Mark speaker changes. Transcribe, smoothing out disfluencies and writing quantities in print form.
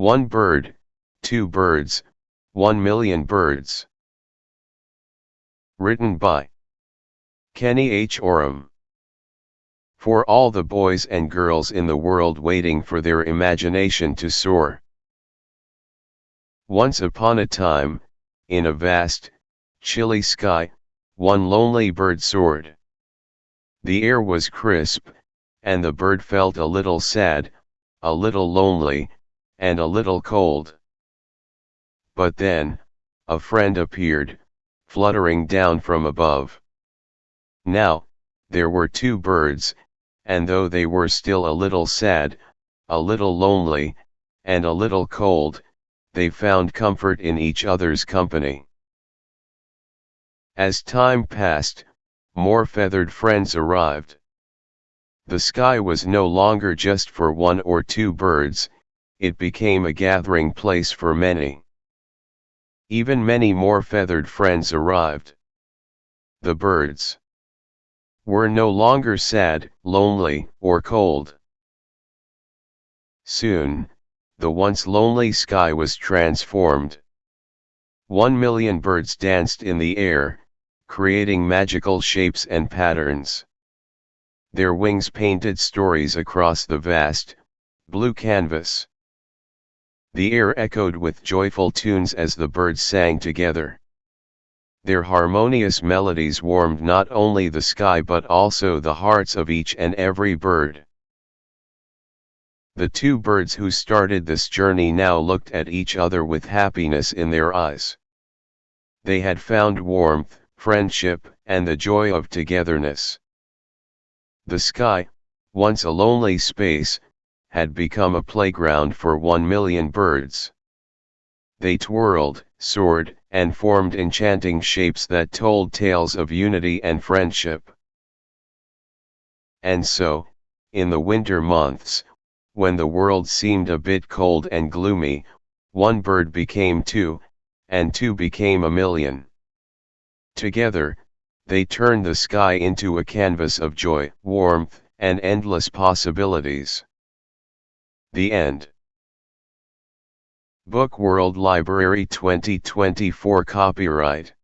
Speaker 1: One bird, two birds, 1,000,000 birds. Written by Kenny H. Oram. For all the boys and girls in the world waiting for their imagination to soar. Once upon a time, in a vast, chilly sky, one lonely bird soared. The air was crisp, and the bird felt a little sad, a little lonely, and a little cold. But then, a friend appeared, fluttering down from above. Now, there were two birds, and though they were still a little sad, a little lonely, and a little cold, they found comfort in each other's company. As time passed, more feathered friends arrived. The sky was no longer just for one or two birds, it became a gathering place for many. Even many more feathered friends arrived. The birds were no longer sad, lonely, or cold. Soon, the once lonely sky was transformed. 1,000,000 birds danced in the air, creating magical shapes and patterns. Their wings painted stories across the vast, blue canvas. The air echoed with joyful tunes as the birds sang together. Their harmonious melodies warmed not only the sky but also the hearts of each and every bird. The two birds who started this journey now looked at each other with happiness in their eyes. They had found warmth, friendship, and the joy of togetherness. The sky, once a lonely space, had become a playground for 1,000,000 birds. They twirled, soared, and formed enchanting shapes that told tales of unity and friendship. And so, in the winter months, when the world seemed a bit cold and gloomy, one bird became two, and two became 1,000,000. Together, they turned the sky into a canvas of joy, warmth, and endless possibilities. The end. Book World Library 2024 Copyright